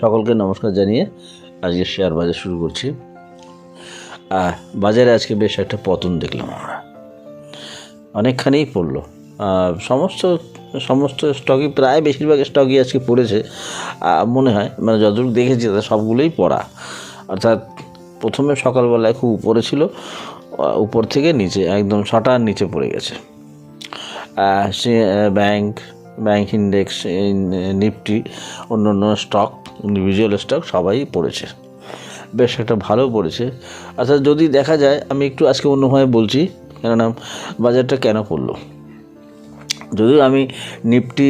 সকলকে নমস্কার জানিয়ে আজকে শেয়ার বাজার শুরু করছি। বাজারে আজকে বেশ একটা পতন দেখলাম আমরা, অনেকখানিই পড়লো। সমস্ত সমস্ত স্টকই, প্রায় বেশিরভাগ স্টকই আজকে পড়েছে মনে হয়, মানে যতটুকু দেখেছি তাদের সবগুলোই পড়া। অর্থাৎ প্রথমে সকালবেলায় খুব উপরে ছিল, উপর থেকে নিচে একদম শটার নিচে পড়ে গেছে। সে ব্যাংক ইন্ডেক্স, নিফটি, অন্য অন্য স্টক, ইন্ডিভিজুয়াল স্টক সবাই পড়েছে, বেশ একটা ভালো পড়েছে। অর্থাৎ যদি দেখা যায়, আমি একটু আজকে অন্যভাবে বলছি, কেননা বাজারটা কেন পড়লো। যদিও আমি নিফটি,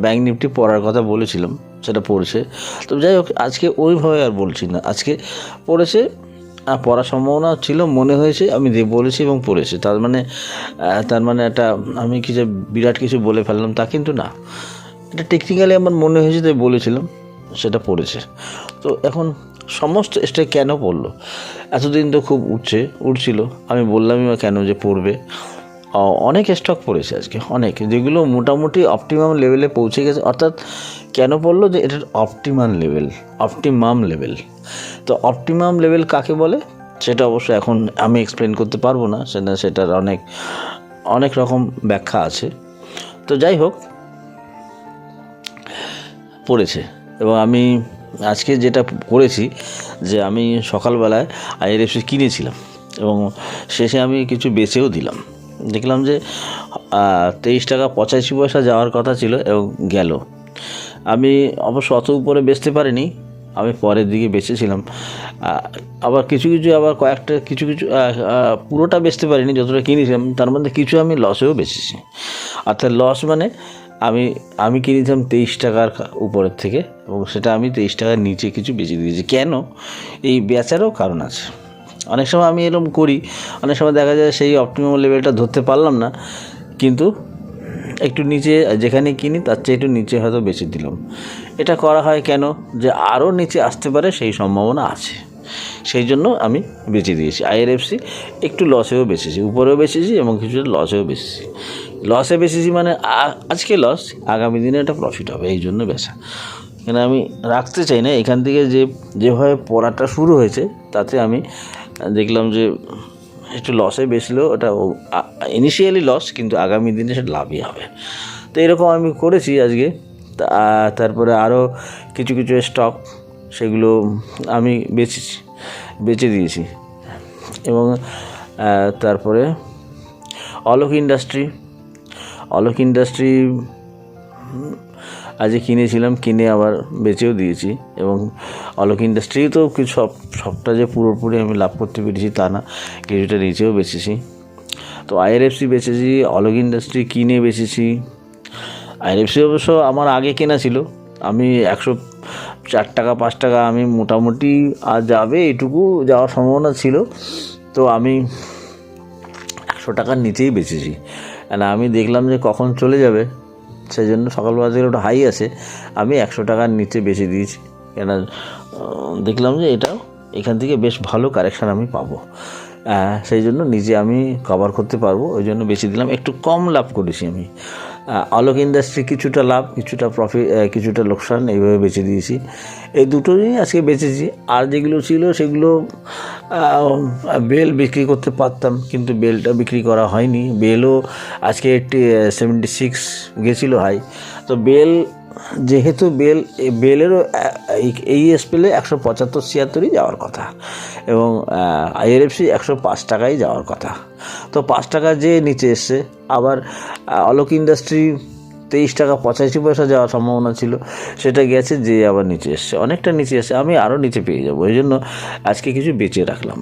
ব্যাংক নিফটি পড়ার কথা বলেছিলাম, সেটা পড়েছে। তো যাই হোক, আজকে ওইভাবে আর বলছি না, আজকে পড়েছে, পড়ার সম্ভাবনা ছিল মনে হয়েছে, আমি বলেছি এবং পড়েছে। তার মানে একটা আমি কিছু বিরাট কিছু বলে ফেললাম তা কিন্তু না, এটা টেকনিক্যালি আমার মনে হয়েছে তাই বলেছিলাম, সেটা পড়েছে। তো এখন সমস্ত স্টক কেন পড়লো? এতদিন তো খুব উঠছিল, আমি বললামই বা কেন যে পড়বে। অনেক স্টক পড়েছে আজকে, অনেক, যেগুলো মোটামুটি অপটিমাম লেভেলে পৌঁছে গেছে। অর্থাৎ কেন পড়লো, যে এটার অপটিমাম লেভেল। তো অপটিমাম লেভেল কাকে বলে সেটা অবশ্য এখন আমি এক্সপ্লেন করতে পারবো না, সেটার অনেক রকম ব্যাখ্যা আছে। তো যাই হোক, পড়েছে। এবং আমি আজকে যেটা করেছি, যে আমি সকালবেলায় আইআরএফসি কিনেছিলাম এবং শেষে আমি কিছু বেচেও দিলাম। দেখলাম যে 23.85 টাকা যাওয়ার কথা ছিল এবং গেল। আমি অবশ্য অত উপরে বেচতে পারিনি, আমি পরের দিকে বেচেছিলাম। আবার কিছু কয়েকটা কিছু পুরোটা বেচতে পারিনি, যতটা কিনেছিলাম তার মধ্যে কিছু আমি লসেও বেচেছি। অর্থাৎ লস মানে আমি কিনেছিলাম 23 টাকার উপরের থেকে, এবং সেটা আমি 23 টাকার নিচে কিছু বেচে দিয়েছি। কেন? এই বেচারও কারণ আছে। অনেক সময় আমি এরকম করি, অনেক সময় দেখা যায় সেই অপটিমাম লেভেলটা ধরতে পারলাম না, কিন্তু একটু নিচে যেখানে কিনি তার চেয়ে একটু নিচে হয়তো বেচে দিলাম। এটা করা হয় কেন? যে আরও নিচে আসতে পারে সেই সম্ভাবনা আছে, সেই জন্য আমি বেচে দিয়েছি। আইআরএফসি একটু লসেও বেচেছি, উপরেও বেচেছি এবং কিছুটা লসেও বেচেছি মানে আজকে লস, আগামী দিনে একটা প্রফিট হবে, এই জন্য বেচা। কেন আমি রাখতে চাই না, এখান থেকে যেভাবে পড়াটা শুরু হয়েছে তাতে আমি দেখলাম যে একটু লসে বেচলেও ওটা ইনিশিয়ালি লস, কিন্তু আগামী দিনে সেটা লাভই হবে। তো এরকম আমি করেছি আজকে। তারপরে আরও কিছু স্টক, সেগুলো আমি বেচে দিয়েছি। এবং তারপরে অলোক ইন্ডাস্ট্রি আজকে কিনেছিলাম, কিনে আবার বেচেও দিয়েছি। এবং অলোক ইন্ডাস্ট্রি তো কিছু সবটা যে পুরোপুরি আমি লাভ করতে পেরেছি তা না, কিছুটা নিচেও বেচেছি। তো আইআরএফসি বেচেছি, অলোক ইন্ডাস্ট্রি কিনে বেচেছি। আইআরএফসি অবশ্য আমার আগে কেনা ছিল, আমি 104 টাকা 5 টাকা আমি মোটামুটি আর যাবে এটুকু যাওয়ার সম্ভাবনা ছিল, তো আমি 100 টাকার নিচেই বেচেছি। আমি দেখলাম যে কখন চলে যাবে, সেই জন্য সকালবেলা থেকে ওটা হাই আছে, আমি 100 টাকার নিচে বেচে দিয়েছি। কেন? দেখলাম যে এখান থেকে বেশ ভালো কারেকশান আমি পাবো, সেই জন্য নিজে আমি কভার করতে পারবো, ওই জন্য বেশি দিলাম, একটু কম লাভ করেছি আমি। অলোক ইন্ডাস্ট্রি কিছুটা লাভ, কিছুটা প্রফিট, কিছুটা লোকসান, এইভাবে বেচে দিয়েছি। এই দুটোই আজকে বেচেছি। আর যেগুলো ছিল সেগুলো বেল বিক্রি করতে পারতাম, কিন্তু বেলটা বিক্রি করা হয়নি। বেলও আজকে 76 গেছিলো হাই। তো যেহেতু বেলেরও এই স্পেলে 175-76ই যাওয়ার কথা, এবং আইআরএফসি 105 টাকায় যাওয়ার কথা। তো 5 টাকা যে নিচে এসছে। আবার অলোক ইন্ডাস্ট্রি 23.85 টাকা যাওয়ার সম্ভাবনা ছিল, সেটা গেছে, যে আবার নিচে এসছে, অনেকটা নিচে এসছে। আমি আরও নিচে পেয়ে যাবো, এই জন্য আজকে কিছু বেঁচে রাখলাম।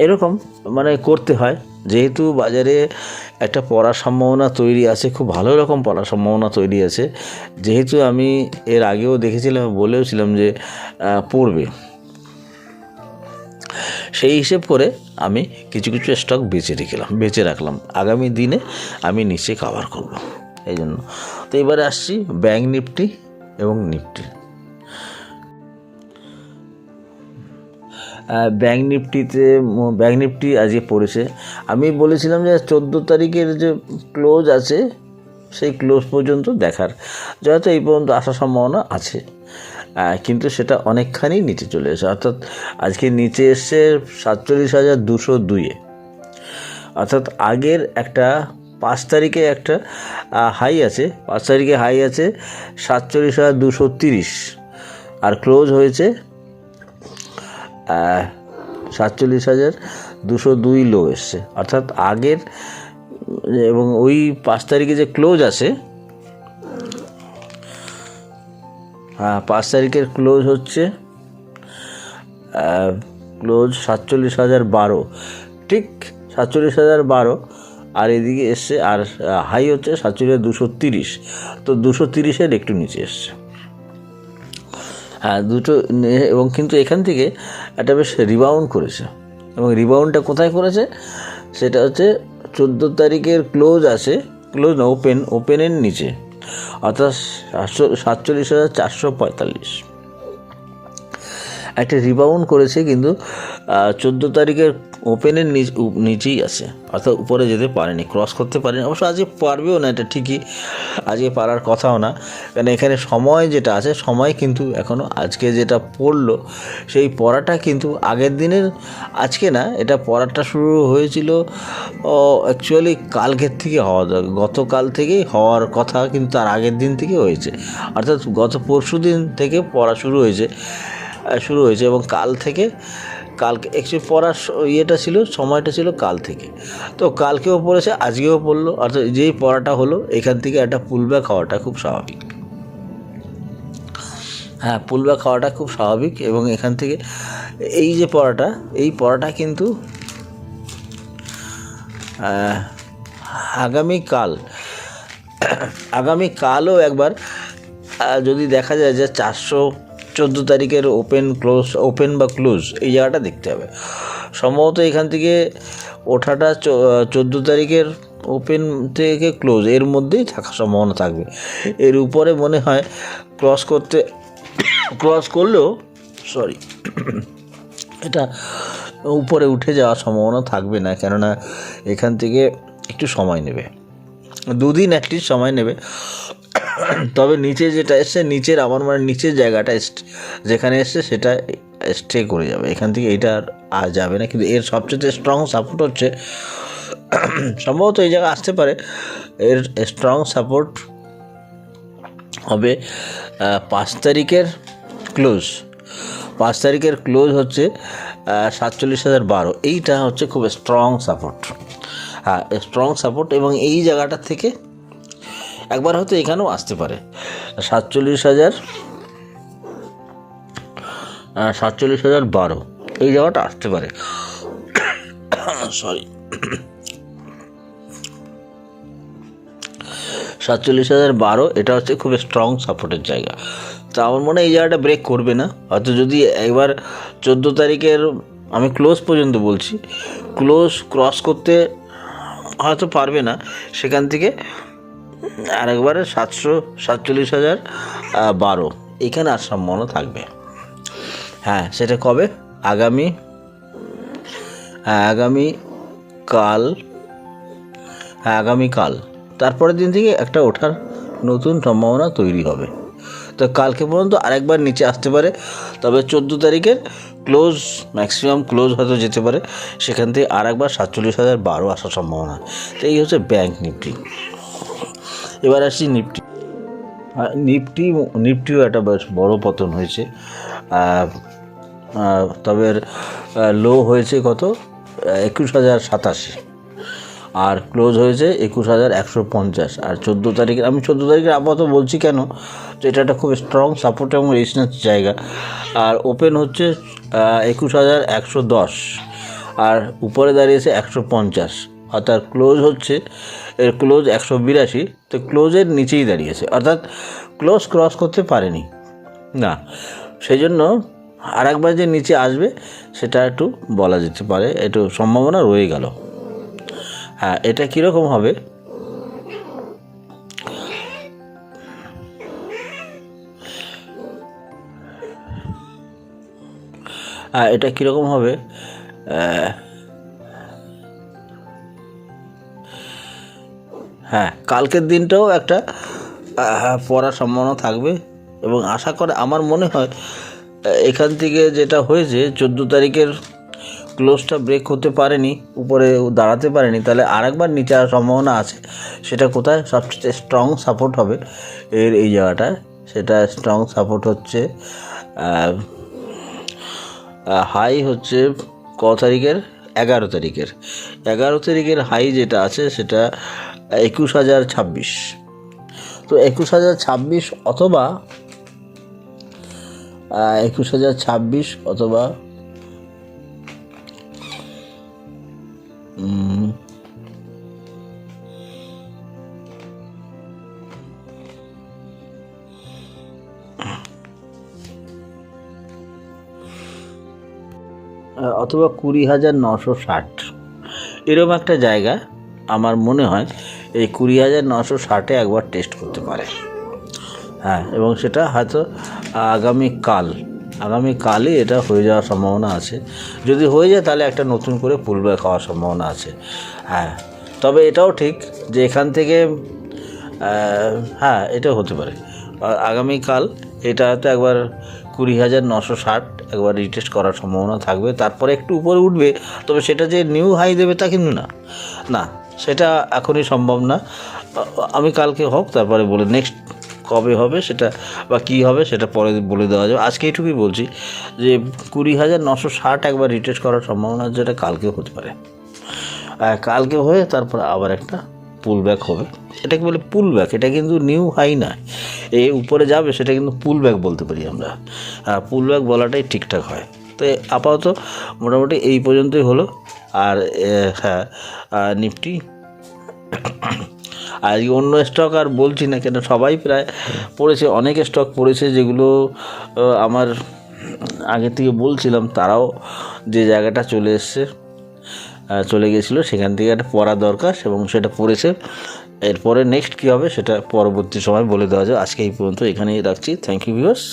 এরকম মানে করতে হয়, যেহেতু বাজারে একটা পড়ার সম্ভাবনা তৈরি আছে, খুব ভালো রকম পড়ার সম্ভাবনা তৈরি আছে। যেহেতু আমি এর আগেও দেখেছিলাম, বলেওছিলাম যে পড়বে, সেই হিসেব করে আমি কিছু স্টক বেঁচে রাখলাম, আগামী দিনে আমি নিচে কভার করব, এই জন্য। তো এবারে আসছি ব্যাংক নিফটি এবং নিফটি। ব্যাংক নিফটি আজকে পড়েছে। আমি বলেছিলাম যে 14 তারিখের যে ক্লোজ আছে, সেই ক্লোজ পর্যন্ত দেখার, যেহেতু এই পর্যন্ত আসার সম্ভাবনা আছে, কিন্তু সেটা অনেকখানি নিচে চলে এসেছে। অর্থাৎ আজকে নিচে এসছে 47,202-এ। অর্থাৎ আগের একটা 5 তারিখে একটা হাই আছে, 5 তারিখে হাই আছে 47,230, আর ক্লোজ হয়েছে 47,202 লো এসছে। অর্থাৎ আগের এবং ওই 5 তারিখে যে ক্লোজ আছে, 5 তারিখের ক্লোজ হচ্ছে ক্লোজ 47,012, ঠিক 47,012, আর এদিকে এসছে, আর হাই হচ্ছে 47,230, তো 230-এর একটু নিচে এসছে। দুটো, এবং কিন্তু এখান থেকে একটা বেশ রিবাউন্ড করেছে, এবং রিবাউন্ডটা কোথায় করেছে সেটা হচ্ছে 14 তারিখের ক্লোজ আছে, ক্লোজ না, ওপেনের নিচে, অর্থাৎ 47,445 একটা রিবাউন্ড করেছে, কিন্তু 14 তারিখের ওপেনের নিচেই আছে, অর্থাৎ উপরে যেতে পারেনি, ক্রস করতে পারেনি। অবশ্য আজকে পারবেও না, এটা ঠিকই, আজকে পারার কথাও না, কারণ এখানে সময় যেটা আছে, সময় কিন্তু এখনও আজকে যেটা পড়লো সেই পড়াটা কিন্তু আগের দিনের আজকে না, এটা পড়াটা শুরু হয়েছিল অ্যাকচুয়ালি কালকের থেকে হওয়া দরকার, গতকাল থেকেই হওয়ার কথা, কিন্তু তার আগের দিন থেকে হয়েছে, অর্থাৎ গত পরশু দিন থেকে পড়া শুরু হয়েছে, এবং কালকে অ্যাকচুয়ালি পড়ার ইয়েটা ছিল, সময়টা ছিল কাল থেকে, তো কালকেও পড়েছে, আজকেও পড়লো, অর্থাৎ যেই পড়াটা হলো এখান থেকে একটা পুলব্যাক হওয়াটা খুব স্বাভাবিক। পুলব্যাক হওয়াটা খুব স্বাভাবিক, এবং এখান থেকে এই যে এই পড়াটা কিন্তু আগামীকালও একবার যদি দেখা যায় যে 14 তারিখের ওপেন বা ক্লোজ, এই জায়গাটা দেখতে হবে। সম্ভবত এখান থেকে ওঠাটা 14 তারিখের ওপেন থেকে ক্লোজ এর মধ্যেই থাকার সম্ভাবনা থাকবে। এর উপরে মনে হয় ক্রস করলেও এটা উপরে উঠে যাওয়ার সম্ভাবনা থাকবে না, কেননা এখান থেকে একটু সময় নেবে, 2 দিন অ্যাটলিস্ট সময় নেবে। তবে নিচে যেটা এসছে, আমার মানে নিচের জায়গাটা যেখানে এসছে সেটা স্টে করে যাবে, এখান থেকে এটা আর যাবে না। কিন্তু এর সবচেয়ে স্ট্রং সাপোর্ট হচ্ছে, সম্ভবত এই জায়গায় আসতে পারে, এর স্ট্রং সাপোর্ট হবে 5 তারিখের ক্লোজ। 5 তারিখের ক্লোজ হচ্ছে 47,012, এইটা হচ্ছে খুব স্ট্রং সাপোর্ট, এবং এই জায়গাটা থেকে একবার হয়তো এখানেও আসতে পারে, 47,012 এই জায়গাটা আসতে পারে, 47,012 এটা হচ্ছে খুব স্ট্রং সাপোর্টের জায়গা। তা আমার মনে হয় এই জায়গাটা ব্রেক করবে না, হয়তো যদি একবার 14 তারিখের, আমি ক্লোজ পর্যন্ত বলছি, ক্লোজ ক্রস করতে হয়তো পারবে না, সেখান থেকে আরেকবারে 47,012 এখানে আসার সম্ভাবনা থাকবে। সেটা কবে? আগামীকাল তারপরের দিন থেকে একটা ওঠার নতুন সম্ভাবনা তৈরি হবে। তো কালকে পর্যন্ত আরেকবার নিচে আসতে পারে, তবে 14 তারিখের ক্লোজ, ম্যাক্সিমাম ক্লোজ হয়তো যেতে পারে, সেখান থেকে আরেকবার 47,012 আসার সম্ভাবনা। তো এই হচ্ছে ব্যাংক নিফটি। এবার আসছি নিফটিও একটা বেশ বড় পতন হয়েছে, তবে লো হয়েছে কত? 21,087, আর ক্লোজ হয়েছে 21,150। আর 14 তারিখের, আমি 14 তারিখের আপাতত বলছি কেন, তো এটা একটা খুব স্ট্রং সাপোর্ট এবং রেজিস্ট্যান্স জায়গা, আর ওপেন হচ্ছে 21,110, আর উপরে দাঁড়িয়েছে 150, অর্থাৎ ক্লোজ হচ্ছে, এর ক্লোজ 182, তো ক্লোজের নিচেই দাঁড়িয়েছে, অর্থাৎ ক্লোজ ক্রস করতে পারেনি না, সেই জন্য আরেকবার যে নিচে আসবে সেটা একটু বলা যেতে পারে, একটু সম্ভাবনা রয়ে গেল। এটা কীরকম হবে? এটা কীরকম হবে? হ্যাঁ, কালকের দিনটাও একটা পড়ার সম্ভাবনা থাকবে এবং আশা করে আমার মনে হয় এখান থেকে যেটা হয়েছে 14 তারিখের ক্লোজটা ব্রেক হতে পারেনি, উপরে দাঁড়াতে পারেনি, তাহলে আরেকবার নিচে আসার সম্ভাবনা আছে। সেটা কোথায় সবচেয়ে স্ট্রং সাপোর্ট হবে এই জায়গাটায়, সেটা স্ট্রং সাপোর্ট হচ্ছে হাই হচ্ছে ক তারিখের 11 তারিখের হাই যেটা আছে সেটা 21,026। তো 21,026 অথবা 21,026 অথবা অথবা 20,960 এরকম একটা জায়গা আমার মনে হয় এই 20,960-এ একবার টেস্ট করতে পারে। হ্যাঁ, এবং সেটা হয়তো আগামীকালই এটা হয়ে যাওয়ার সম্ভাবনা আছে। যদি হয়ে যায় তাহলে একটা নতুন করে পুল ব্যাক হওয়ার সম্ভাবনা আছে। হ্যাঁ, তবে এটাও ঠিক যে এখান থেকে হ্যাঁ এটাও হতে পারে আগামীকাল এটা হয়তো একবার 20,960 একবার রিটেস্ট করার সম্ভাবনা থাকবে, তারপরে একটু উপরে উঠবে। তবে সেটা যে নিউ হাই দেবে তা কিন্তু না, সেটা এখনই সম্ভব না। আমি কালকে হোক তারপরে বলে নেক্সট কবে হবে সেটা বা কী হবে সেটা পরে বলে দেওয়া যাবে। আজকে এইটুকুই বলছি যে 20,960 একবার রিটেস্ট করার সম্ভাবনা যেটা কালকে হতে পারে। কালকে হয়ে তারপর আবার একটা পুল ব্যাক হবে। এটাকে বলে পুল ব্যাক, এটা কিন্তু নিউ হাই না, এই উপরে যাবে সেটা কিন্তু পুল ব্যাক বলতে পারি আমরা। পুল ব্যাক বলাটাই ঠিকঠাক হয়। তো আপাতত মোটামুটি এই পর্যন্তই হলো। আর হ্যাঁ, নিফটি আর অন্য স্টক আর বলছি না, কেন সবাই প্রায় পড়েছে, অনেক স্টক পড়েছে যেগুলো আমার আগে থেকে বলছিলাম, তারাও যে জায়গাটা চলে গেছিলো সেখান থেকে একটা পড়া দরকার এবং সেটা পড়েছে। এরপরে নেক্সট কী হবে সেটা পরবর্তী সময় বলে দেওয়া যায়। আজকে এই পর্যন্ত এখানেই রাখছি। Thank you viewers.